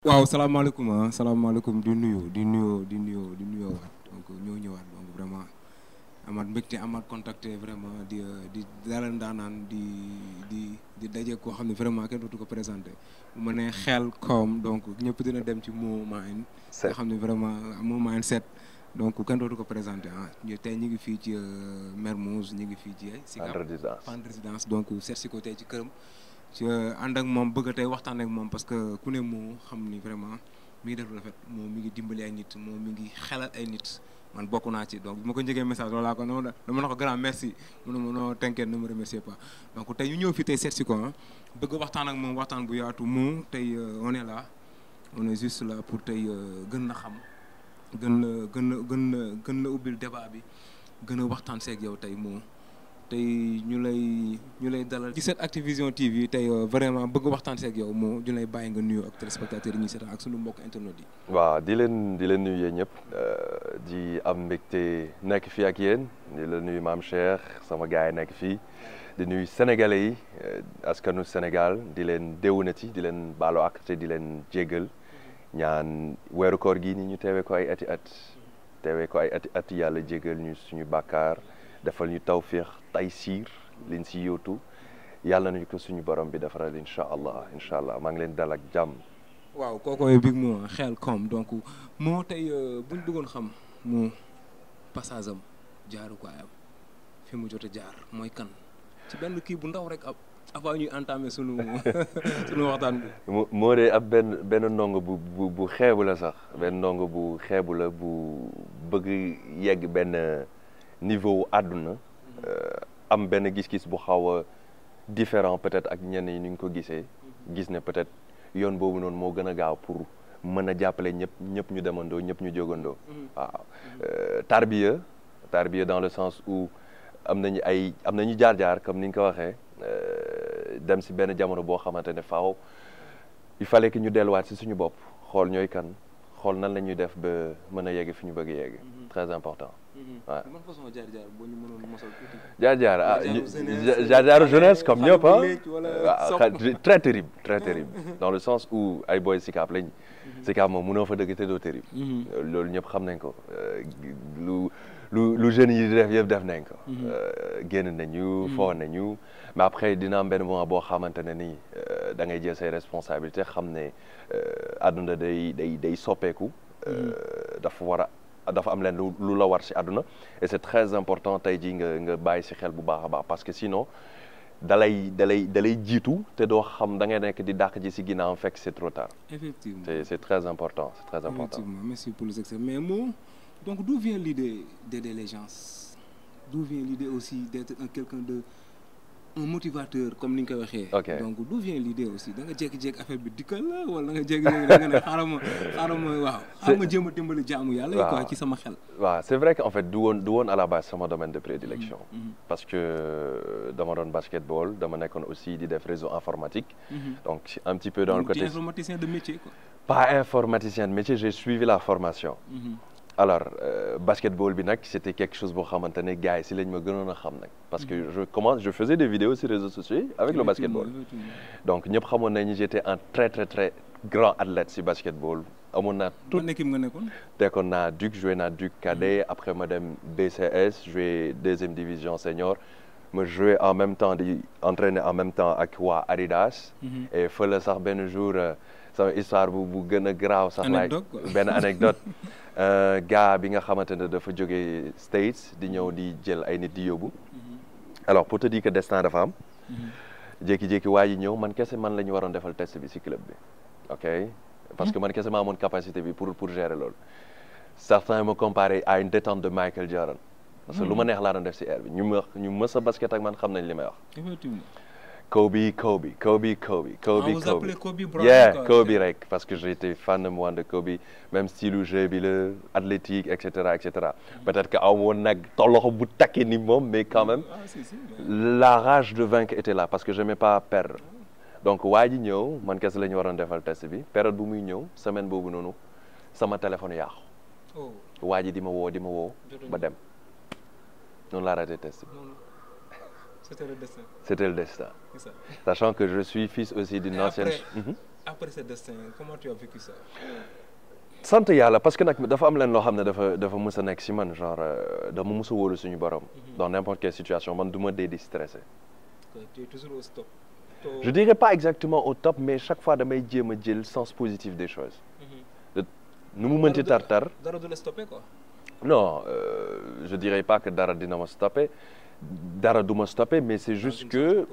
waaw salaamaaleykum salaamaaleykum di nuyoo waat donc ñoo ñëwaat donc vraiment amaat mbégte amaat contacté vraiment di dalal ndaanaan di daje koo xam ne vraiment kenn dootu ko présenté bu ma nee xel koom donc ñëpp dina dem ci Mo Mine nga xam ne vraiment Mo Mine 7 donc kenn dootu ko présenté tey ñu ngi fii ci Mermoz ñu ngi fii ci Sicap Fann Résidence donc seet si ko tey ci këram ci ànd ak moom bëgg tey waxtaan ak moom parce que ku ne moo xam ni vraiment mi ngi def lu rafet moom mi ngi dimbali ay nit moom mi ngi xelal ay nit man bokk naa ci donc bi ma ko njëgee message loolu laa ko dama na ko grand merci mu ne ma non t'inquiète ne me remerciez pas donc tey ñu ñëw fi tey seet si ko bëgg waxtaan ak moom waxtaan bu yaatu moo tey on est là on est juste là pour tey gën na xam gën la ubbil débat bi gën a waxtaan seeg yow tey moo tey ñu lay dalal ci 7actu TV tey vraiment bëgg waxtaan seeg yow moo ñu lay bàyyi nga nuyu ak téléspectateurs yi ñuy seetaan ak sunu mbokk internet yi. waaw di leen nuyu yéen ñëpp di am mbégte nekk fii ak yéen di la nuyu maam Cheikh sama gars yi nekk fii di nuyu sénégalais yi askanu Sénégal di leen déwénati di leen baalu ak te di leen jéggal ñaan weeru koor gi ni ñu teewee ko ay ati yàlla jéggal ñu suñu bàkkaar defal ñu tawfiix taysiir liñ si yóotu yàlla nañu ko suñu borom bi defaral incha allah maa ngi leen dal ak jàmm. waaw kooku Big Mo xel kom donc moo tey buñ bëggoon xam moo passage am jaarukaayam fi mu jot a jaar mooy kan ci benn kii bu ndaw rek avant ñuy entamer sunu waxtaan bi. moo de ab benn ndongo bu xeebu la sax benn ndongo bu xeebu la bu bëgg yegg benn niveau àdduna am benn gis-gis bu xaw a différent peut-être ak ñenn yi ni ñu ko gisee gis ne peut-être yoon boobu noonu moo gën a gaaw pour mën a jàppale ñëpp ñu demandoo ñëpp ñu jógandoo waaw tarbiya dans le sens où am nañu jaar-jaar comme ni nga ko waxee dem si benn jamono boo xamante ne faaw il fallait que ñu delluwaat si suñu bopp xool ñooy kan xool nan la ñuy def ba mën a yegg fi ñu bëgg yegg très important waaw. man façon jaar-jaar boo ñu mënoon mosal tuuti. jaar-jaaru jeunesse comme ñëpp très terrible dans le sens où ay boy Sicap lañ. Sicap moom mënoo fa dëgg te doo terrible. loolu ñëpp xam nañ ko lu jeunes yi di def yëpp def nañ ko. génn nañu foo nañu mais après dina am benn moment boo xamante ne nii da ngay jël say responsabilités xam ne àdduna day soppeeku. dafa am leen lu la war si àdduna et c'est très important tey jii nga bàyyi si xel bu baax a baax parce que sinon dalay jiitu te doo xam da ngay nekk di dàq ji si ginnaaw fekk c'est trop tard. Effectivement c'est très important Effectivement merci pour les extraits mais moom donc d'où vient l'idée d'aider les gens d'où vient l'idée aussi d'être quelqu'un de un motivateur comme ni nga ko waxee. ok donc d'où vient l'idée aussi da nga jékki-jékki affaire bi dikkal la wala da nga jékki-jékki da nga ne xaaral ma jéem a dimbali jaamu yàlla. quoi ci sama xel. waaw c'est vrai que en fait du woon à la base sama domaine de prédilection. parce que dama doon basketball dama nekkoon aussi di def réseau informatique. donc un petit peu dans le côté. tu es informaticien de métier quoi. pas informaticien de métier j'ai suivi la formation. alors basketball bi nag c'était quelque chose boo xamante ne gars yi si lañ ma gënoon a xam nag parce que je faisais des vidéos sur les réseaux sociaux avec le basketball donc ñëpp xamoon nañu j'étais un très très très grand athlète si basketball amoon naa tout. ban équipe nga nekkoon. nekkoon naa Duc joué naa Duc cadet après ma dem BCS joué deuxième division senior ma joué en même temps di entraîner en même temps ak waa Adidas. et fële sax benn jour sama histoire bu gën a graaw sax laay benn anecdote gars bi nga xamante ne dafa jógee States di ñëw di jël ay nit di yóbbu. alors pour te dire que destin dafa am. jékki-jékki waa ji ñëw man kese man la ñu waroon defal test bi ci club bi ok parce que man kese maa amoon capacité bi pour gérer loolu. certains me comparaient à une détente de Michael Jordan. parce que lu ma neex laa doon def ci air bi ñu mës a basket ak man xam nañ li may wax. Kobe. Vous appelez Kobe Bryant. Yeah, Kobe rek parce que j'étais fan de moi de Kobe même style jeu bi la athlétique et cetera. Peut-être que aw woon nag tolloxo bu takkee ni moom mais quand même la rage de vaincre était là parce que j'aimais pas perdre. donc waa ji ñëw man kese la ñu waroon defal test bi période bu muy ñëw semaine boobu noonu sama téléphone yàqu. waa ji di ma woo ba dem noonu laa raté test bi. C'était le destin. C'était le destin. C'est ça. Sachant que je suis fils aussi d'une ancienne. après ce destin comment tu as vécu ça. sant yàlla parce que nag dafa am leen loo xam ne dafa mës a nekk si man genre dama mës a wóolu suñu borom. dans n'importe quelle situation man du ma dee di stressé. tu es toujours au stop. je dirais pas exactement au top mais chaque fois damay jéem a jël sens positif des choses. nu mu mënti tar-tar. dara du la stoppé quoi. non je dirais pas que dara dina ma stoppé dara du ma stoppé mais c'est juste que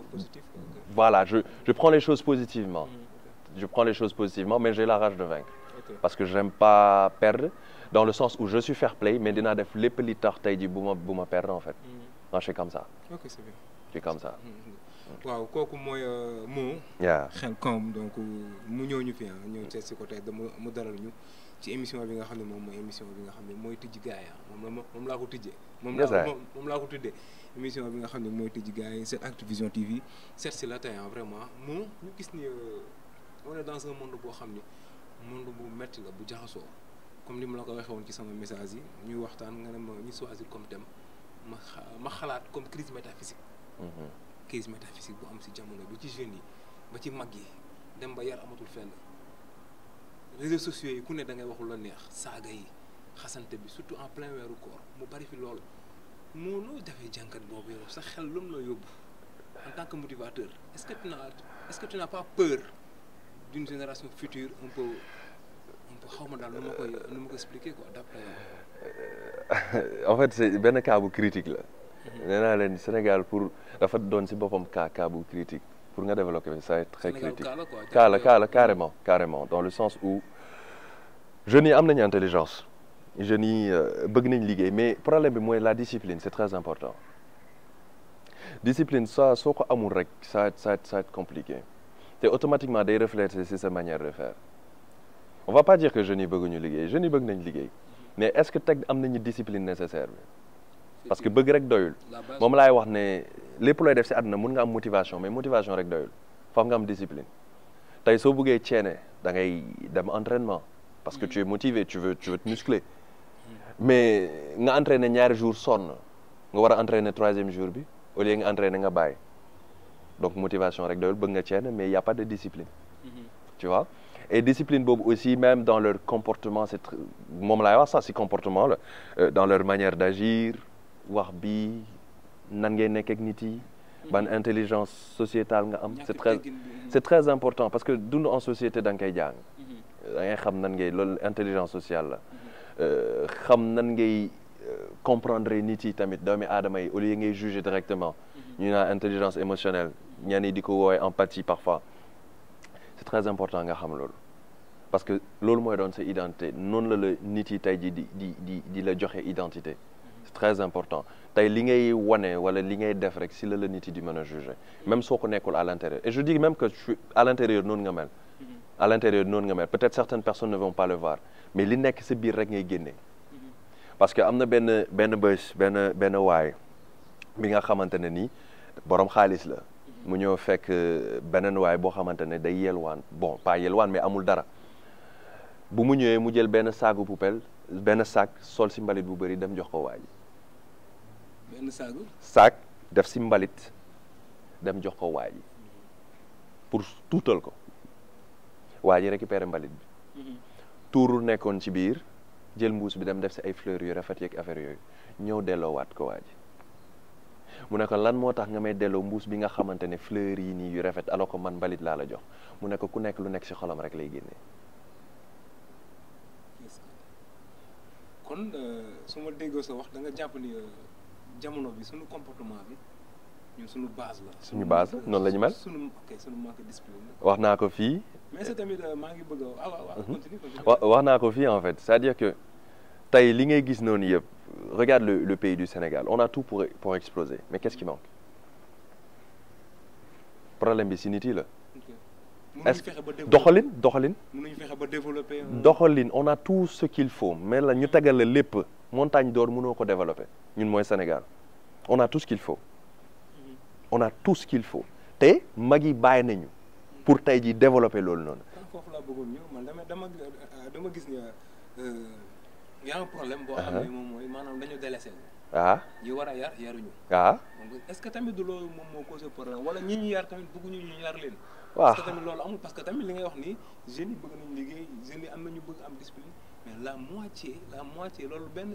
voilà je prends les choses positivement. je prends les choses positivement mais j'ai la rage de vaincre. parce que j'aime pas perdre dans le sens où je suis fair play mais dinaa def lépp li tax tey ji bu ma perdre en fait. moi je suis comme ça. ok c'est bien. je suis comme ça. waaw kooku mooy Mo. Khelcom donc mu ñëw ñu fi ñëw seet si ko tey mu dalal ñu ci émission bi nga xam ne moom mooy émission bi nga xam ne mooy tijji gaay moom laa ko tijjee. moom laa ko tuddee émission bi nga xam ne mooy tijji gaay 7actu Vision TV seet si la tey vraiment mu ñu gis ni on est dans un monde boo xam ni monde bu metti la bu jaxasoo comme li ma la ko waxee woon ci sama message yi ñuy waxtaan nga ne ma ñu choisir comme thème ma xalaat comme crise métaphysique. crise métaphysique bu am si jamono bi ci jeunes yi ba ci mag yi dem ba yar amatul fenn réseaux sociaux yi ku ne da ngay waxul la neex saaga yi xasante bi surtout en plein weeru koor mu bari fi loolu moo noo defee jànkat boobu yow sa xel lu mu la yóbbu en tant que motivateur est-ce que tu n'as pas peur d'une génération future un peu xaw ma daal nu ma ko expliquer quoi d'après en fait c'est benn cas bu critique la. nee naa leen Sénégal pour dafa doon si boppam cas bu critique pour nga développer ça va être très critique cas la carrément dans le sens où jeunes yi am nañu intelligence jeunes yi bëgg nañ liggéey mais problème bi mooy la discipline c'est très important discipline soo ko amul rek ça va être compliqué te automatiquement day refléter si sa manière de faire on va pas dire que jeunes yi bëgguñu liggéey jeunes yi bëgg nañ liggéey mais est-ce que teg am nañu discipline nécessaire bi parce que bëgg rek doyul moom laay wax ne lépp looy def si àdduna mun nga am motivation mais motivation rek doyul foog nga am discipline tey soo bëggee ceene da ngay dem entraînement parce que tu es motivé tu veux te muscler mais nga entraîner ñaari jours sonn nga war a entraîner troisième jour bi au lieu nga entraîner nga bàyyi donc motivation rek doyul bëgg nga ceene mais y a pas de discipline tu vois et discipline boobu aussi même dans leur comportement c'est moom laay wax ça si comportement la dans leur manière d'agir wax bi nan ngay nekk ak nit yi ban intelligence sociétale nga am c'est très important parce que dund en société da nga koy jàng da ngay xam nan ngay loolu intelligence sociale la xam nan ngay comprendre nit yi tamit doomi aadama yi au lieu ngay juger directement ñu naan intelligence émotionnelle ñenn yi di ko woowee empathie parfois c'est très important nga xam loolu parce que loolu mooy doon sa identité noonu la nit yi tey ji di la joxe identité c'est très important tey li ngay wane wala li ngay def rek si la nit yi di mën a juger même soo ko nekkul à l'intérieur et je dis même que à l'intérieur noonu nga mel à l'intérieur noonu nga mel peut-être certaines personnes ne vont pas le voir mais li nekk sa biir rek ngay génne parce que am na benn bés benn waay bi nga xamante ne nii borom xaalis la mu ñëw fekk beneen waay boo xamante ne day yelwaan bon pas yelwaan mais amul dara bu mu ñëwee mu jël benn saagu poubelle benn sac sol si mbalit bu bëri dem jox ko waay benn sac def si mbalit dem jox ko waay pour tuutal ko waa ji récupérer mbalit bi tuuru nekkoon ci biir jël mbuus bi dem def si ay fleurs yu rafet yeeg affaire yooyu ñëw delloowaat ko waa ji mu ne ko lan moo tax nga may delloo mbuus bi nga xamante ne fleurs yi nii yu rafet alors que man mbalit laa la jox mu ne ko ku nekk lu nekk si xolam rek lay génnee. kon su ma déggoo sa wax da nga jàpp ni jamono bi suñu comportement bi ñun suñu base la. suñu base la noonu la ñu mel. suñu manque discipline. wax naa ko fii. mais c'est tamit maa ngi bëgg a waaw continue. wax naa ko fii en fait c'est-à-dire que tey li ngay gis noonu yëpp regarde le pays du Sénégal on a tout pour exploser mais qu'est-ce qui manque problème bi si nit yi la. est-ce que doxalin. mënuñu fexe ba développer. doxalin on a tout ce qu'il faut mais la ñu tegal la lépp montagne d'or mënoo ko développer ñun mooy Sénégal on a tout ce qu'il faut. on a tout ce qu'il faut te mag yi bàyyi nañu pour tey jii développer loolu noonu. foofu laa bëggoon ñëw man dama gis ne y a un problème boo xam ne moom mooy maanaam dañu délaissé. ñi war a yar yaruñu. donc est-ce que tamit du loolu moom moo causé problème wala ñi ñu yar tamit bëgguñu ñu yar leen. waaw parce que tamit loolu amul parce que tamit li ngay wax nii jeunes yi bëgg nañ liggéey jeunes yi am na ñu bëgg am discipline mais la moitié loolu benn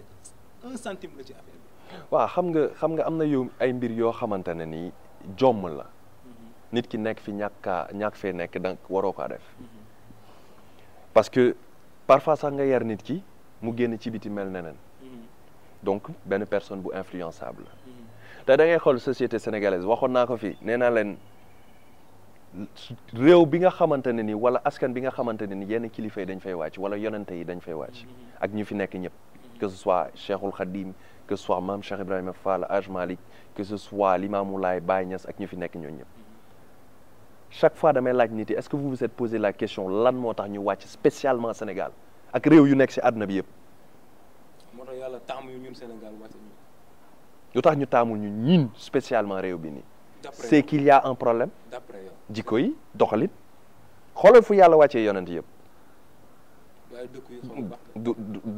1 centime la ci affaire bi. waaw xam nga am na yow ay mbir yoo xamante ne nii jomm la nit ki nekk fi ñàkk fee nekk donc waroo kaa def parce que parfois sax nga yar nit ki mu génn ci biti mel neneen donc benn personne bu influençable te da ngay xool société sénégalaise waxoon naa ko fi nee naa leen réew bi nga xamante ne ni wala askan bi nga xamante ne ni yenn kilifa yi dañ fay wàcc wala yonente yi dañ fay wàcc ak ñu fi nekk ñëpp que ce soit Cheikhul Khadim que ce soit Mame Cheikh Ibrahima Fall Hadj Malick que ce soit Limamou Laye Baye Niass ak ñu fi nekk ñooñu ñëpp chaque fois damay laaj nit yi est-ce que vous vous êtes posé la question lan moo tax ñu wàcc spécialement Sénégal ak réew yu nekk ci àdduna bi yëpp. moo tax yàlla taamu ñun Sénégal wàcc ñu. lu tax ñu taamul ñu ñun spécialement réew bi nii. c'est yow qu'il y a un problème. d'après yow jikko yi doxalin xoolal fu yàlla wàccee yonent yëpp. du ay dëkk yu baax.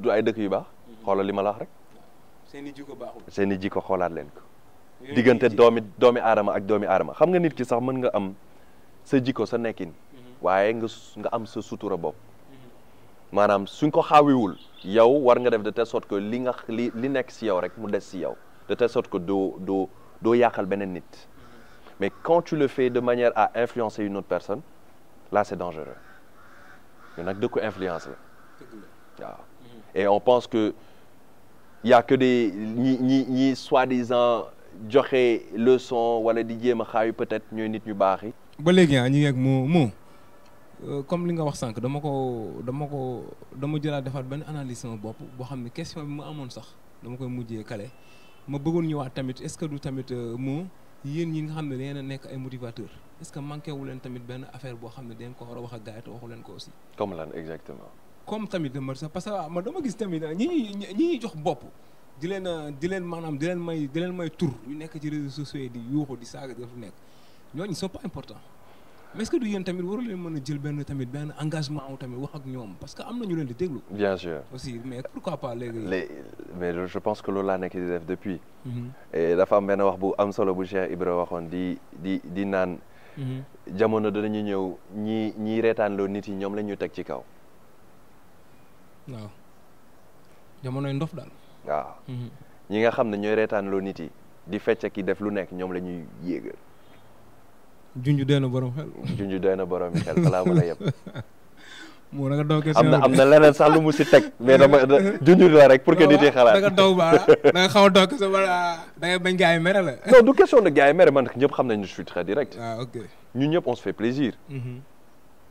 du ay dëkk yu baax. xoolal li ma la wax rek. seeni jikko baaxul. seeni jikko xoolaat leen ko. diggante doomi aadama ak doomi aadama xam nga nit ki sax mën nga am sa jikko sa nekkin. waaye nga am sa sutura bopp. maanaam suñ ko xaawiwul yow war nga def de telle sorte que li nekk si yow rek mu des si yow de telle sorte que doo yàqal beneen nit. mais quand tu le fais de manière à influencer une autre personne là c'est dangereux mais nag dëkku influence la waaw et on pense que y a que des ñi soi-disant joxe leçon wala di jéem a xaayu peut-être ñooy nit ñu baax yi. ba léegi ñu ngi ak moo comme li nga wax sànq dama jëlaat defaat benn analyse sama bopp boo xam ne question bi ma amoon sax dama koy mujjee kale ma bëggoon ñëwaat tamit est-ce que du tamit moo yéen ñi nga xam ne da ngeen a nekk ay motivateur est-ce que manqué wu leen tamit benn affaire boo xam ne da ngeen ko war a wax ak gars yi te waxu leen ko aussi. comme lan exactement. comme tamit dama sax parce que ma dama gis tamit ñi jox bopp di leen maanaam di leen may tur yu nekk ci réseaux sociaux yi di yuuxu di saaga di nekk ñooñu c'est pas important mais est-ce que du yéen tamit waru leen mën a jël benn engagement wu tamit wax ak ñoom parce que am na ñu leen di déglu. bien sûr aussi mais pourquoi pas léegi. mais je pense que loolu laa nekk di def depuis. et dafa am benn wax bu am solo bu Cheikh Ibra waxoon di naan. jamono danañu ñëw ñi reetaanloo nit yi ñoom la ñu teg ci kaw. waaw jamonoy ndof daal. waaw. ñi nga xam ne ñooy reetaanloo nit yi di fecc ki def lu nekk ñoom la ñuy yéegal. junj doy na borom xel. junj doy na borom xel fa laa mën a yem. moo nga daw am na leneen sax lu mu si teg mais dama junj la rek pour que nit yi xalaat. da nga daw ba da nga xaw a daw kese wala da nga bañ gars yi mere la. non du question de gars yi mere man ñëpp xam nañu je suis très direct. ah ok ñun ñëpp on se fait plaisir.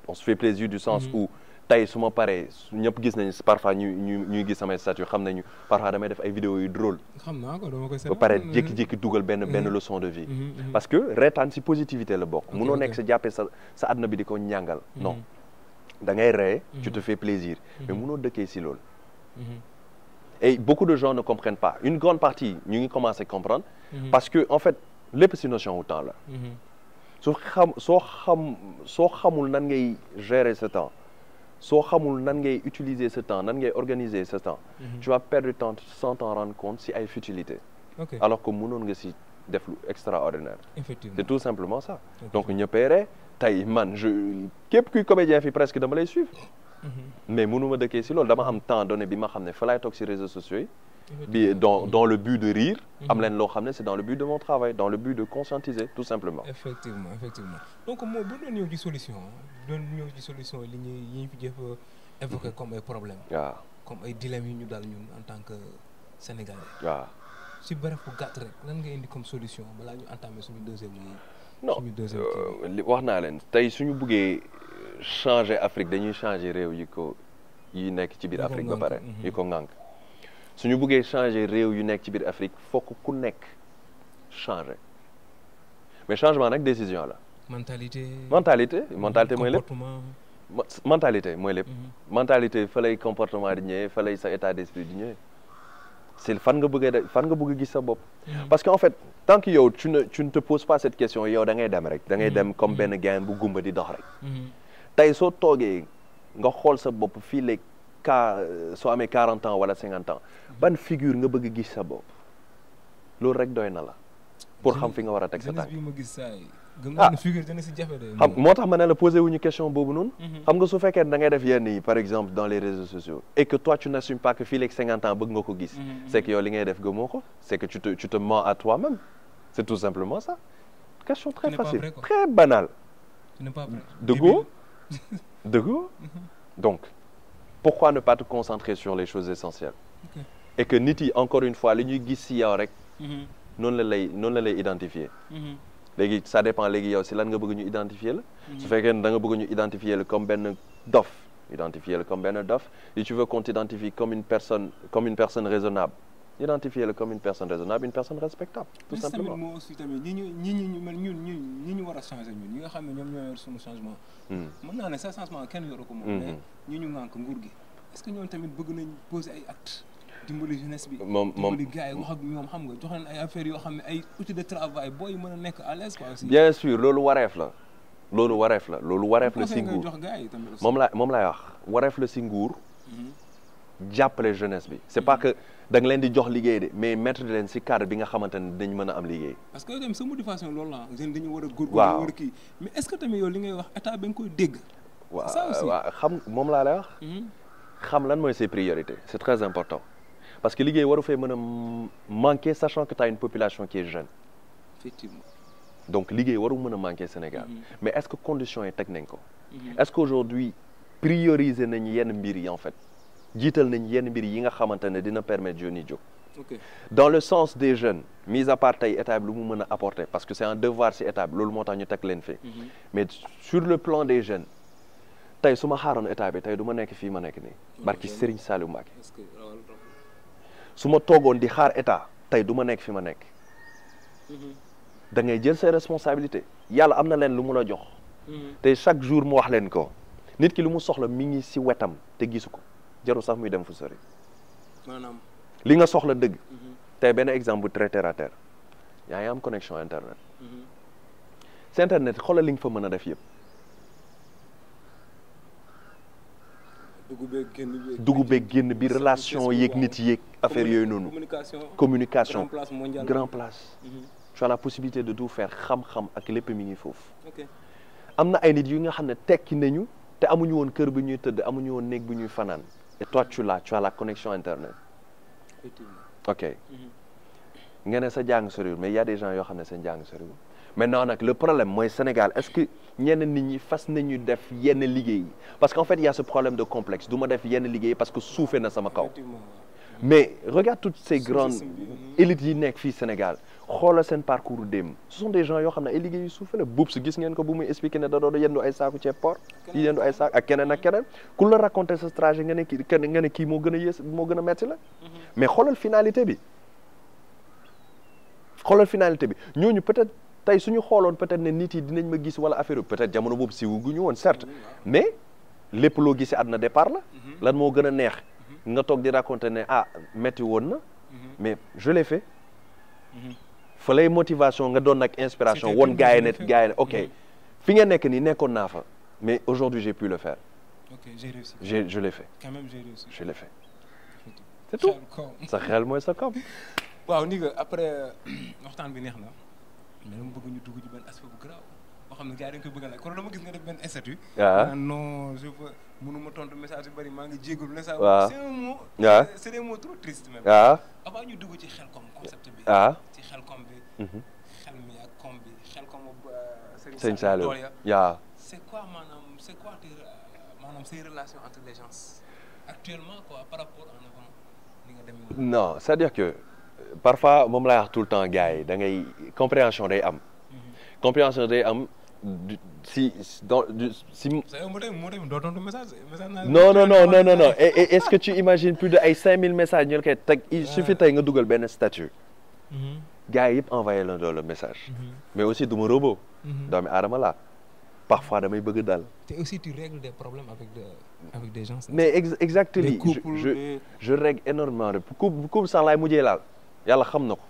on se fait plaisir du sens où tey su ma paree ñëpp gis nañu parfois ñuy gis samay statut xam nañu parfois damay def ay vidéos yu drôle. xam naa ko dama koy ba pare jékki-jékki dugal benn leçon de vie. parce que reetaan si positivité la bokk. munoo nekk sa jàppee sa àdduna bi di ko ñàngal non. da ngay ree tu te fais plaisir mais munoo dëkkee si loolu. et beaucoup de gens ne comprennent pas une grande partie ñu ngi commencé comprendre. parce que en fait lépp si notion wu temps la. soo xamul nan ngay gérer ce temps. soo xamul nan ngay utiliser ce temps nan ngay organiser ce temps. tu vas perdre du temps sans t'en rendre compte si ay futilité. alors que mënoon nga si def lu extraordinaire. effectivement c'est tout simplement ça. donc ñëppay ree tey man képp kuy comédien fi presque dama lay suivre. mais mënuma dëkkee si loolu dama am temps donné bi ma xam ne fa laay toog si réseaux sociaux yi. bi dans le but de rire. am leen loo xam ne c'est dans le but de mon travail dans le but de conscientiser tout simplement. effectivement donc moo bu doon ñëw ci solution li ñu fi jëf évoqué comme ay problèmes. waaw comme ay dilemmes yi ñu dal ñun en tant que sénégalais. waaw si bref bu gàtt rek lan nga indi comme solution balaa ñu entamer suñu deuxième non wax naa leen tey suñu buggee changer Afrique dañuy changer réew yi nekk ci biir Afrique ba pare yi ko ŋànk suñu buggee changer réew yu nekk ci biir Afrique fokk ku nekk changer mais changement nag décision la. mentalité mooy lépp. mentalité mooy lépp. mentalité fa lay comportement di ñëwee fa lay sa état d'esprit di ñëwee. c'est fan nga bëgg gis sa bopp. parce que en fait tant que yow tu ne te poses pas cette question yow da ngay dem rek. da ngay dem comme benn gain bu gumba di dox rek. tey soo toogee nga xool sa bopp fii léegi soo amee 40 ans wala 50 ans ban figure nga bëgg gis sa bopp loolu rek doy na la. pour xam fi nga war a teg sa tànk. bi ma gis saa yi figure dina si jafe de. xam moo tax ma ne la posé wuñu question boobu noonu. xam nga su fekkee da ngay def yenn yi par exemple dans les réseaux sociaux et que toi tu n'assumes pas que fii léegi 50 ans bëgg nga ko gis. c'est que yow li ngay def gëmoo ko c'est que tu te mens à toi-même c'est tout simplement ça. question très facile vrai, très banale. Tu n'es pas prêt. Dëggoo donc pourquoi ne pas te concentrer sur les choses essentielles. Okay. Et que nit yi encore une fois li ñuy gis si yow rek. noonu la lay identifier. léegi ça dépend léegi yow si lan nga bëgg ñu identifier la. su fekkee ne da nga bëgg ñu identifier la comme benn dof. identifier la comme benn dof si tu veux qu'on t'identifie comme une personne raisonnable. identifier la comme une personne raisonnable une personne respectable. tout simplement mais aussi tamit ñi ñu war a changer ñun ñi nga xam ne ñoom ñoo yor suñu changement. mën naa ne sa changement kenn yoru ko moom. mais ñu ngànk nguur gi est-ce que ñoom tamit bëgg nañ poser ay actes. dimbali jeunesse bi. dimbali gars yi wax ak ñoom xam nga jox leen ay affaires yoo xam ne ay outils de travail booy mën a nekk à l'aise quoi aussi. bien sûr loolu wareef la. loolu wareef la si nguur moom laay wax wareef la si nguur. jàppale jeunesse bi c'est pas que da nga leen di jox liggéey de mais mettre leen si cadre bi nga xamante ne dañ mën a am liggéey. parce que tamit sa motivation loolu la jeune dañu war a góorgóorlu war a kii mais est-ce que tamit yow li ngay wax état ba nga koy dégg. waaw xam moom laa lay wax. xam lan mooy ses priorités c'est très important parce que liggéey waru fee mën a manquer sachant que tu as une population qui est jeune. effectivement. donc liggéey waru mën a manquer Sénégal. mais est-ce que conditions yi teg nañ ko. est-ce qu'aujourd'hui prioriser nañ yenn mbir yi en fait. jiital nañ yenn mbir yi nga xamante ne dina permettre jeunes yi jóg. dans le sens des jeunes mis à part tey état bi lu mu mën a apporter parce que c'est un devoir si état bi loolu moo tax ñu teg leen fi. mais sur le plan des jeunes tey su ma xaaroon état bi tey du ma nekk fii ma nekk nii. barki Serigne Saliou Mbacké. su ma toogoon di xaar état tey du ma nekk fi ma nekk. da ngay jël ses responsabilités yàlla am na leen lu mu la jox. te chaque jour mu wax leen ko nit ki lu mu soxla mi ngi si wetam te gisu ko. jarul sax muy dem fu sori. maanaam li nga soxla dëgg. tey benn exemple bu très terre à terre yaa ngi am connexion internet. si internet xoolal li nga fa mën a def yëpp. dugub beeg génn bi relation yeeg nit yeeg affaire yooyu noonu. communication grand place. tu as la possibilité de tout faire xam-xam ak lépp mi ngi foofu. am na ay nit yu nga xam ne tekki nañu te amuñu woon kër bu ñuy tëdd amuñu woon néeg bu ñuy fanaan. et toi tu as la connexion internet. ok. nga ne sa jàng soriwul mais il y a des gens yoo xam ne seen jàng soriwul. maintenant nag le problème mooy Sénégal est-ce que ñenn nit ñi fas nañu def yenn liggéey yi parce qu'en fait il y a ce problème de complexe du ma def yenn liggéey parce que suufe na sama kaw. mais regarde toutes ces grandes élites yi nekk fii Sénégal xoolal seen parcours démb ce sont des gens yoo xam ne ay liggéey yu suufe la buub si gis ngeen ko bu muy expliqué ne da doon yendu ay saaku ceeb port yi yendu ay saaku ak keneen ku la raconter ce trajet nga ne kii moo gën a yées moo gën a metti la mais xoolal finalité bi ñooñu peut-être tey suñu xooloon peut-être ne nit yi dinañ ma gis wala affaire peut-être jamono boobu si wuguñu woon certes mais lépp loo gisee àdduna départ la lan moo gën a neex nga toog di raconter ne metti woon na mais je l'ai fait fa lay motivation nga doon nag inspiration woon gars yi ne ok fi nga nekk nii nekkoon naa fa mais aujourd'hui j'ai pu le faire. ok j'ai réussi. je l'ai fait. quand même j'ai réussi. je l'ai fait. c'est tout sa xel mooy sa kaw. waaw ni nga après waxtaan bi neex na mais dama bëgg ñu dugg ci benn aspect bu grave boo xam ne gars yi dañ koy bëgg a laaj kon dama gis nga def benn statut. non je peux mënuma tontu message yu bari maa ngi jégalu. waaw c'est un mot. c'est des mots trop tristes même. avant ñu dugg ci xel comme concept bi. ci xel comme bi. xel mi ak comme bi xel comme Serigne Saliou yaa. c'est quoi maanaam ces relations entre les gens actuellement quoi par rapport en avant ni nga demee. non c'est-à-dire que parfois moom lay wax tout le temps gars yi da ngay compréhension day am. compréhension day am si. non et est-ce que tu imagines plus de ay 5000 messages ñu la koy teg il suffit tey nga dugal benn statut. gars yi yëpp envoyé la doon le message. mais aussi du ma robot. doomi aadama la parfois damay bëgg dal. te aussi tu règles des problèmes avec des gens. mais exactement je règle énormément de couple sax laay mujjee laal yàlla xam na ko.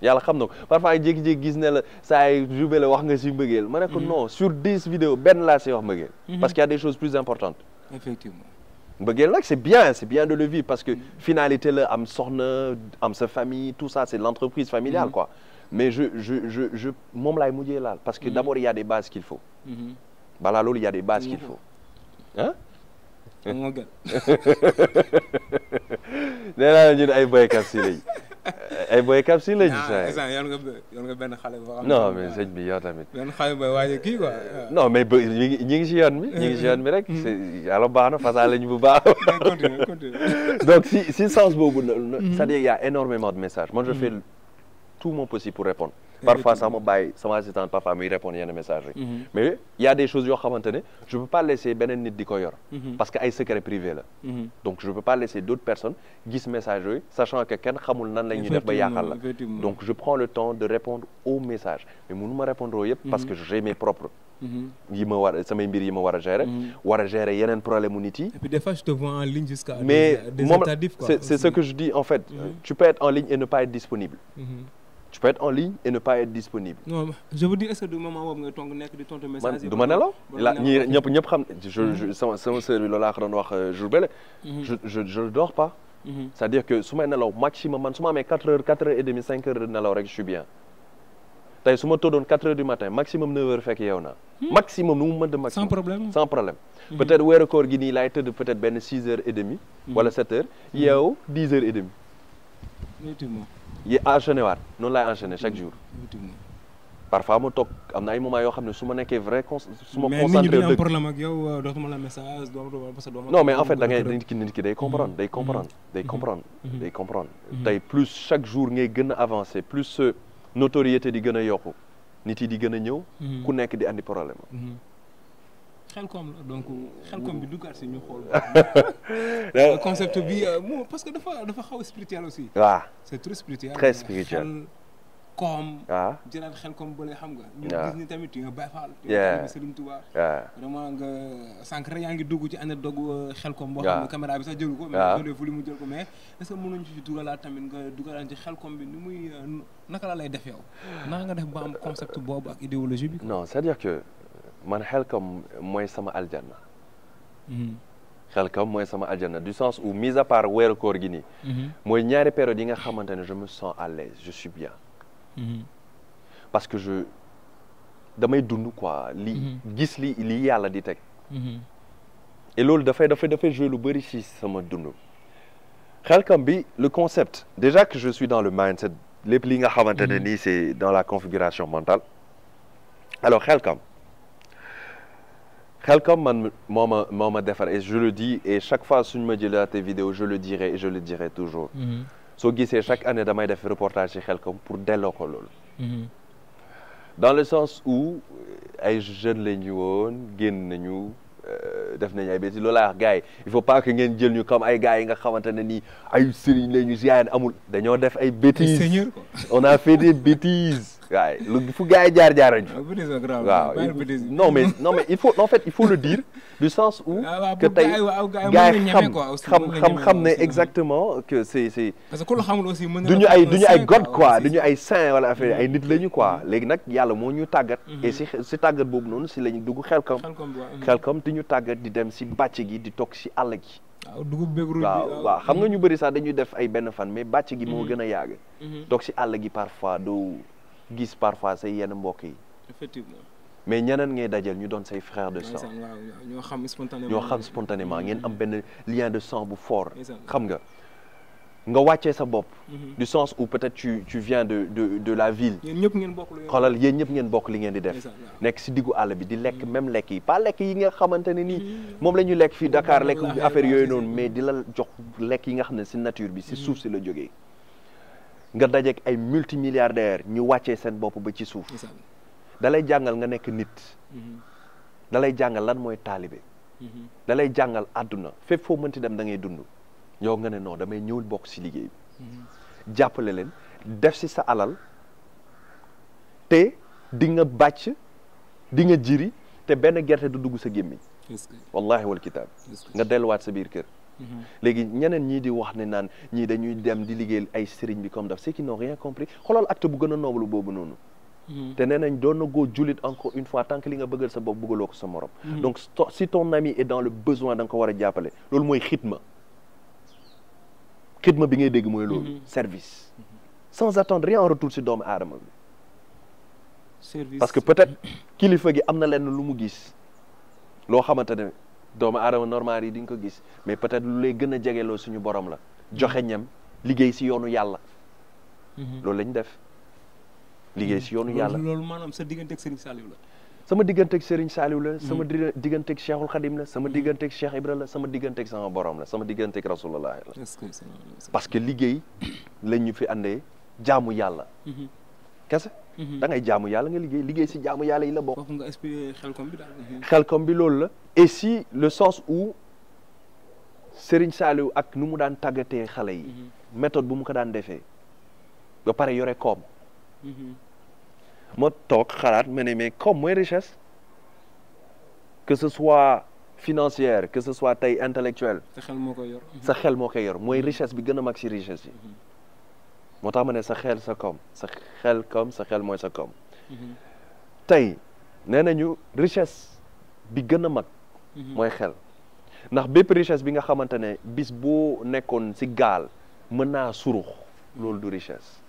yàlla xam na ko parfois ay jékki-jékki gis ne la saa yi jubé la wax nga si mbëggeel ma ne ko non sur 10 vidéos benn laa si wax mbëggeel. parce qu'il y a des choses plus importantes. effectivement. mbëggeel nag c'est bien de le vivre parce que finalité la am soxna am sa famille tout ça c'est l'entreprise familiale quoi mais je moom laay mujjee laal parce que d'abord il y a des bases qu'il faut balaa loolu il y a des bases qu'il faut ah moo gën nee naa la ñun ay boykat si lañ ay boykat si lañ yoon nga benn xale boo xam non mais sëñ bi yow tamit benn xale booy waaye kii quoi non mais ñi ngi si yoon bi ñi ngi si yoon bi rek yàlla baax na fasaa lañ bu baax continue donc si sens boobu c'est-à-dire il y a énormément de messages moi je fais tout mon possible pour répondre parfois sax ma bàyyi sama assistant parfois muy répondre yenn messages rek mais il y a des choses yoo xamante ne je peux pas laisser beneen nit di ko yor parce que ay secret privé la donc je peux pas laisser d'autres personnes gis messages yooyu sachant que kenn xamul nan la ñuy def ba yàqal la donc je prends le temps de répondre aux messages mais mënu ma répondre oo yëpp parce que j'ai mes propres yi ma war samay mbir yi ma war a gérer yeneen problème mu nit yi et puis des fois je te vois en ligne jusqu'à mais des états quoi c'est ce que je dis en fait tu peux être en ligne et ne pas être disponible tu peux être en ligne et ne pas être disponible. non je veux dire est-ce que du moment boobu nga toog nekk di tontu message yi. du ma nelaw la ñii ñëpp xam sama sœur bi loolu laa ko doon wax jour bële. je dors pas. c'est-à-dire que su may nelaw maximum man su ma amee 4 heures et demie 5 heures de nelaw rek je suis bien. tey su ma tëddoon 4 heures du matin maximum 9 heures fekk yeew naa. maximum nu mu mën de maximum. sans problème. peut-être weeru koor gi nii laay tëdd peut-être benn 6 heures et demie. wala 7 heures. yeewu 10 heures et demie. effectivement. yi enchaîné waat noonu laay enchaîné chaque jour. parfois ma toog am na ay moments yoo xam ne su ma nekkee vrai su ma concentré mais nit ñi am problème ak yow dootuma la message non mais en fait da ngay nit ki day comprendre day comprendre tey plus chaque jour ngay gën a avancer plus notoriété di gën a yokku nit yi di gën a ñëw ku nekk di andi problème Xelcom la donc Xelcom bi duggaat si ñu xool concept bi parce que dafa xaw spirituel aussi waaw c'est trop spirituel très spirituel koom waaw jëlaat Xelcom bële xam nga ñu gis ni tamit nga Baay Faal Serigne Touba vraiment nga sànq rek yaa ngi dugg ci année dogu Xelcom boo xam ne caméra bi sax jëlu ko mais fu li mu jël ko mais est-ce que mën nañu ci dugalaat tamit nga dugalaat ci Xelcom bi ni muy naka la lay def yow naka nga def ba am concept boobu ak idéologie bi non c'est-à-dire que man Xelcom mooy sama aljanna Xelcom mooy sama aljanna du sens où mis à part weeru koor gi nii mooy ñaari période yi nga xamante ne je me sens à l'aise je suis bien parce que damay dund quoi gis li yàlla di teg et loolu dafay jouer lu bëri ci sama dund Xelcom bi le concept déjà que je suis dans le mindset lépp li nga xamante ne nii c'est dans la configuration mentale alors Xelcom man moo ma defar et je le dis et chaque fois suñu ma jëlaatee vidéo je le dirai et je le dirai toujours soo gisee chaque année damay def reportage ci Xelcom pour delloo ko loolu dans le sens où ay jeunes la ñu woon génn nañu def nañu ay bêtises loolu laa wax gars yi il faut pas que ngeen jël ñu comme ay gars yi nga xamante ne nii ay sëriñ la ñu ziyaar amul dañoo def ay bêtises on a fait des bêtises waaye lu fu gars yi jaar-jaarañ waaw non mais il faut en fait il faut le dire du sens où que tey gars yi xam ne exactement que c'est parce que ku la xamul aussi mën duñu ay god quoi duñu ay saint wala affaire ay nit lañu quoi léegi nag yàlla moo ñu tàggat et si tàggat boobu noonu si lañu dugg Xelcom di ñu tàggat di dem si bàcc gi di toog si àll gi waaw xam nga ñu bëri sax dañuy def ay benn fan mais bàcc gi moo gën a yàgg toog si àll gi parfois doo gis parfois say yenn mbokk yi effectivement mais ñeneen ngay dajal ñu doon say frères de sang ñoo xam spontanément ngeen am benn lien de sang bu fort xam nga wàccee sa bopp du sens où peut-être tu viens de la ville xoolal yéen ñëpp ngeen bokk li ngeen di def nekk si diggu àll bi di lekk même lekk yi pas lekk yi nga xamante ne nii moom la ñu lekk fii Dakar lekk affaire yooyu noonu mais di la jox lekk yi nga xam ne si nature bi si suuf si la jógee nga dajeek ay multimilliardaires ñu wàccee seen bopp ba ci suuf dalay jàngal nga nekk nit dalay jàngal lan mooy taalibe dalay jàngal àdduna fépp foo mënti dem da ngay dund yow nga ne non damay ñëwul bokk ci liggéey bi jàppale leen def ci sa alal te di nga bàcc di nga jiri te benn gerte du dugg sa gémmiñ wallahi wal kitaab nga delluwaat sa biir kër léegi ñeneen ñii di wax ne naan ñii dañuy dem di liggéey ay sëriñ bi comme daf c'est qu'ils n'ont rien compris xoolal acte bu gën a noble boobu noonu te nee nañ doon na góor jullit encore une fois tant que li nga bëggal sa bopp bëggaloo ko sa morom donc si ton ami est dans le besoin da nga ko war a jàppale loolu mooy xidma bi ngay dégg mooy loolu service sans attendre rien en retour si doomu aadama bi service parce que peut-être kilifa gi am na lenn lu mu gis loo xamante ne doomu aadama normal yi di nga ko gis mais peut-être lu lay gën a jegeloo suñu borom la joxe ñam liggéey si yoonu yàlla loolu lañ def liggéey si yoonu yàlla loolu maanaam sa digganteeg Serigne Saliou la sama digganteeg Serigne Saliou la sama digganteeg Cheikhul Khadim la sama digganteeg Cheikh Ibra la sama digganteeg sama borom la sama digganteeg Rasulullah la parce que liggéey lañ ñu fi andee jaamu yàlla kese da ngay jaamu yàlla nga liggéey si jaamu yàlla yi la bokk foofu nga expliqué xelkom bi daal xelkom bi loolu la et si le sens où Serigne Saliou ak nu mu daan tàggatee xale yi méthode bu mu ko daan defee ba pare yore koom ma toog xalaat ma ne mais comme mooy richesse que ce soit financière que ce soit tey intellectuelle sa xel moo koy yor sa xel moo koy yor mooy richesse bi gën a mag si richesse yi moo tax ma ne sa xel sa koom sa xel mooy sa koom tey nee nañu richesse bi gën a mag mooy xel ndax bépp richesse bi nga xamante ne bis boo nekkoon si gaal mën naa surux loolu du richesse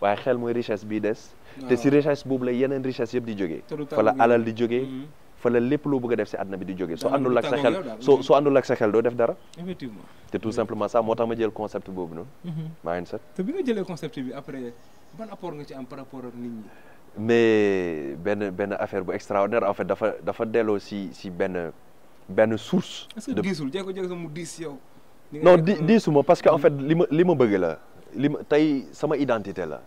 waaye xel mooy richesse bii des te si richesse boobu la yeneen richesse yëpp di jógee fa la alal di jógee fa la lépp loo bëgg a def si àdduna bi di jógee soo àndul ak sa xel soo àndul ak sa xel doo def dara effectivement te tout simplement ça moo tax ma jël concept boobu noonu mindset te bi nga jëlee concept bi après ban apport nga ci am par rapport ak nit ñi mais benn affaire bu extraordinaire en fait dafa delloo si benn source est-ce que diisul jéego sa mu diis yow non diisuma parce que en fait li ma bëgg la tey sama identité la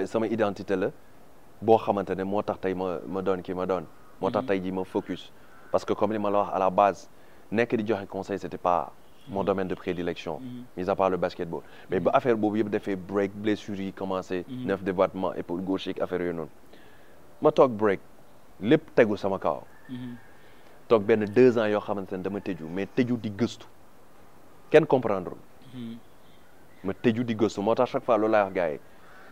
sama identité la boo xamante ne moo tax tey ma doon ki ma doon moo tax tey ji ma focus parce que comme li ma la wax à la base nekk di joxe conseil c'était pas mon domaine de prédilection mis à part le basketball mais ba affaire boobu yëpp defee break blessure yi commencé 9 débattement épaule gauche yi affaire yooyu noonu ma toog break lépp tegu sama kaw toog benn 2 ans yoo xamante ne dama tëju mais tëju di gëstu kenn comprendre ma tëju di gëstu moo tax chaque fois loolu laay wax gars yi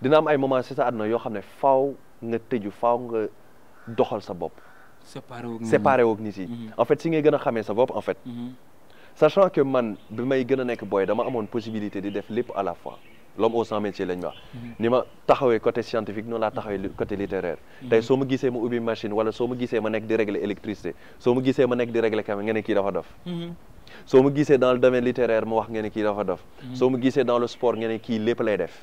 dina am ay moments ci sa àdduna yoo xam ne faaw nga tëju faaw nga doxal sa bopp séparé woog nit yi en fait si ngay gën a xamee sa bopp en fait sachant que man bi may gën a nekk booy dama amoon possibilité di def lépp à la fois l'homme aux 100 métiers lañ wax ni ma taxawee côté scientifique noonu laa taxawee côté littéraire tey soo ma gisee ma ubbi machine wala soo ma gisee ma nekk di régler électricité soo ma gisee ma nekk di régler caméra nga ne kii dafa dof soo ma gisee dans le domaine littéraire ma wax nga ne kii dafa dof soo ma gisee dans le sport nga ne kii lépp lay def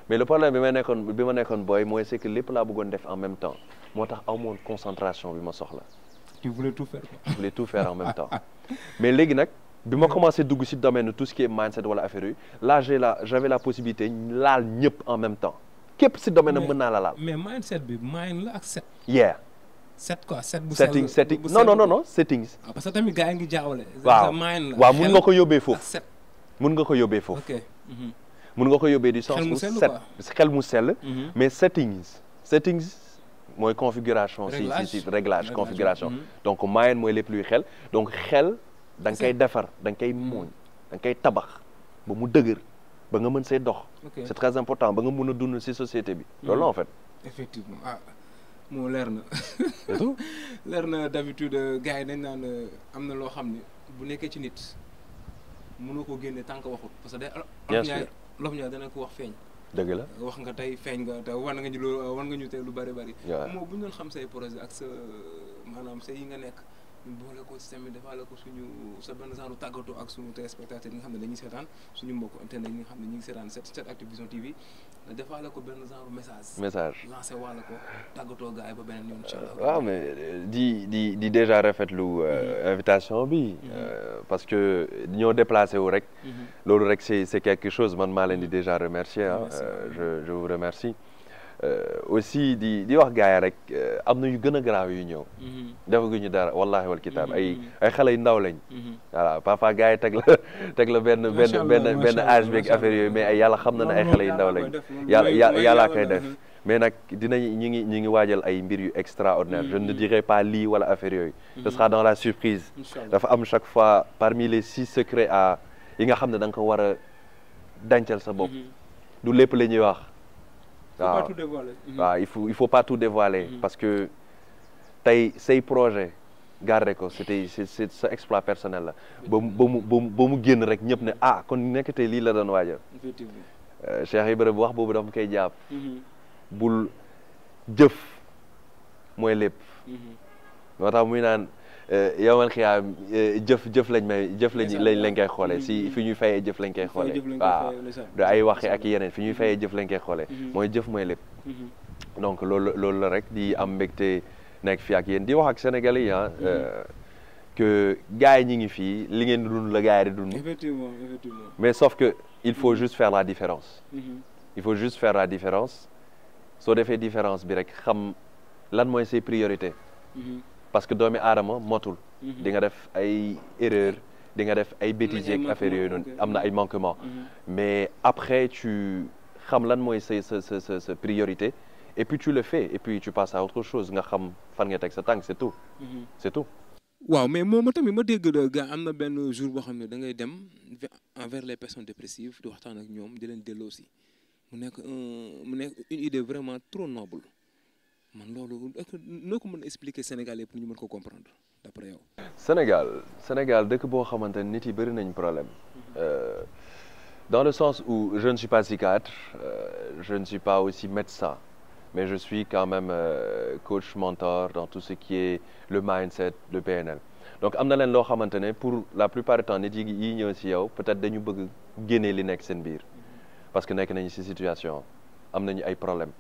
mais le problème bi ma nekkoon booy mooy c'est que lépp laa bëggoon def en même temps moo tax aw moon concentration bi ma soxla tu voulais tout faire quoi. Je voulais tout faire en même temps mais léegi nag bi ma commencé dugg ci domaine tout ce qui est mindset wala affaire yooyu là j'avais la possibilité laal ñëpp en même temps képp ci domaine mën naa la laal. mais mindset bi mind la ak set. yeah. set quoi set bu setting non settings. parce que tamit gars yi ngi jaawale. waaw waaw mun nga ko yóbbee foofu. mun nga ko yóbbee foofu. ok. mun nga ko yóbbee du sens où xel mu sell mais settings mooy configuration si réglage configuration donc mind mooy lépp luy xel donc xel da nga koy defar da nga koy mooñ da nga koy tabax ba mu dëgër ba nga mën see dox c'est très important ba nga mën a dund ci société bi loolu la en fait effectivement moo leer na leer na d'habitude gars yi dañ naan am na loo xam ne bu nekkee ci nit mënoo ko génne tant que waxut parce que day lof ñaay dana ko wax feeñ dëgg la wax nga tey feeñ nga te wan nga ñu tey lu bari moo bu ñu doon xam say projet ak sa maanaam say yi nga nekk ñu boole ko système bi defaale ko sa benn genre tàggatoo ak suñu téléspectateurs yi nga xam ne dañuy seetaan suñu mbokk internet yi nga xam ne ñu ngi seetaan 7actu Vision TV defaale ko benn genre message lancé waale ko tàggatoo gars yi ba beneen yoon incha allah. waaw mais di déjà rafetlu invitation bi parce que ñoo déplacé wu rek loolu rek c'est quelque chose man maa leen di déjà remercier je vous remercie aussi di wax gars yi rek am na yu gën a grave yu ñëw defaguñu dara wallahi wal kitaab ay xale yu ndaw lañ voilà parfois gars yi teg la benn âge beeg affaire yooyu mais ay yàlla xam na ne ay xale yu ndaw lañ yàllaa koy def mais nag ñi ngi waajal ay mbir yu extraordinaire je ne dirai pas lii wala affaire yooyu ce sera dans la surprise dafa am chaque fois parmi les 6 secrets yi nga xam ne da nga ko war a dencal sa bopp du lépp la ñuy wax waaw il faut pas tout dévoiler parce que tey say projet garder ko c'est sa exploit personnel la ba mu génn rek ñëpp ne kon nekk tey lii la doon waajal Cheikh Ibrahima wax boobu dafa koy jàpp bul jëf mooy lépp. moo tax muy naan yow man xiyaa jëf lañ lañ koy xoolee si fi ñuy fayee jëf lañ koy xoolee waaw du ay waxi ak yeneen fi ñuy fayee jëf lañ koy xoolee mooy jëf mooy lépp. donc loolu la rek di am mbégte nekk fii ak yéen di wax ak Sénégalais yi que gars yi ñi ngi fii li ngeen di dund la gars yi di dund. Effectivement. mais sauf que il faut juste faire la différence. il faut juste faire la différence soo defee différence bi rek xam lan mooy ses priorités. parce que doomi aadama motul. di nga def ay erreurs di nga def ay bêtises ak affaires yooyu noonu am na ay manquements. mais après tu xam lan mooy sa priorité et puis tu le fais et puis tu passes à autre chose nga xam fan nga teg sa tànk c'est tout. c'est tout. waaw mais moom tamit ma dégg gars am na benn jour boo xam ne da ngay dem envers les personnes dépressives di waxtaan ak ñoom di leen delloosi mu nekk une idée vraiment trop noble man loolu noo ko mën a expliquer Sénégalais pour ñu mën ko comprendre d'après yow. Sénégal dëkk boo xamante ne nit yi bëri nañ problème dans le sens où je ne suis pas psychiatre je ne suis pas aussi médecin. mais je suis quand même coach mentor dans tout ce qui est le mindset le PNL donc am na leen loo xamante ne pour la plupart du temps nit yi ñëw si yow peut-être dañu bëgg génne li nekk seen biir parce que nekk nañu si situation am nañu ay problèmes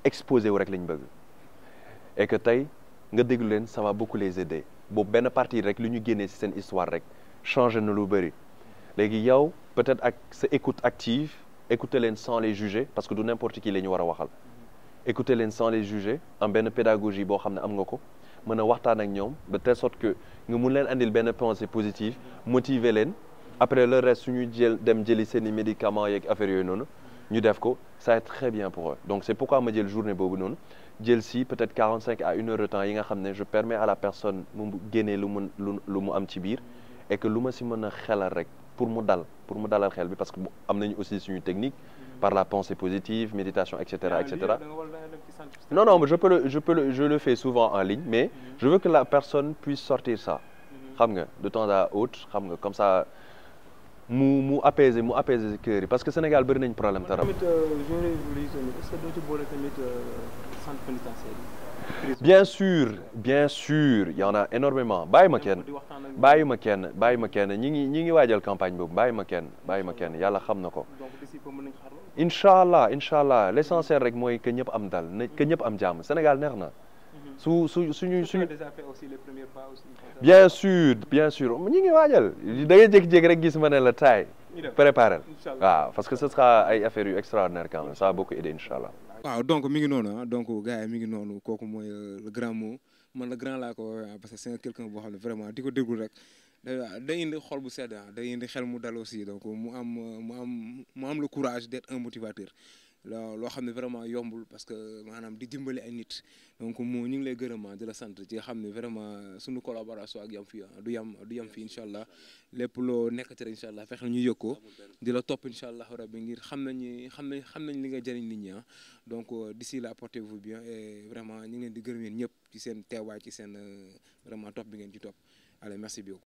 exposé wu rek lañ bëgg et que tey nga déglu leen ça va beaucoup les aider boobu benn partie rek lu ñu génnee si seen histoire rek changé na lu bëri léegi yow peut-être ak sa écoute active écoutez leen sans les juger parce que du n'importe qui la ñu war a waxal écoutez leen sans les juger am benn pédagogie boo xam ne am nga ko mën a waxtaan ak ñoom de telle sorte que nga mun leen andil benn pensée positive motiver leen après le reste suñu dem jëli seen i médicaments yeeg affaire yooyu noonu ñu def ko ça va être très bien pour eux donc c'est pourquoi ma jël journée boobu noonu jël si peut-être 45 à 1 heure de temps yi nga xam ne je permets à la personne mu génnee lu mu am ci biir et que lu ma si mën a xelal rek pour mu dalal xel bi parce que am nañu aussi suñu technique par la pensée positive méditation etc. non je le fais souvent en ligne mais je veux que la personne puisse sortir ça xam nga de temps à autre xam nga comme ça mu apaiser cœur yi parce que Sénégal bëri nañ problème tarab. bien sûr il y en a énormément bàyyi ma kenn ñi ngi waajal campagne boobu bàyyi ma kenn yàlla xam na ko incha allah l'essentiel rek mooy que ñëpp am dal que ñëpp am jàmm Sénégal neex na suñu bien sûr ñi ngi waajal da ngay jékki-jékki rek gis ma ne la taay préparel waaw parce que ce sera ay affaires yu extraordinaire quand même ça va beaucoup aider incha allah. waaw donc mi ngi noonu donc gars yi mi ngi noonu kooku mooy le grand mot man le grand laa ko parce que c'est quelqu'un boo xam ne vraiment di ko déglu rek day indi xol bu sedd day indi xel mu dal aussi donc mu am le courage d'être un motivateur loo xam ne vraiment yombul parce que maanaam di dimbali ay nit donc ñu ngi lay gërëm di la sant ci xam ne vraiment suñu collaboration ak yam fii du yam fii incha allah lépp loo nekkati rek incha allah fexe ñu yëg ko di la topp incha allah rabbi ngir xam nañ li nga jëriñ nit ñi donc d'ici là portez-vous bien et vraiment ñu ngi leen di gërëm yéen ñëpp ci seen teewaay ci seen vraiment topp bi ngeen ci topp allez merci beaucoup.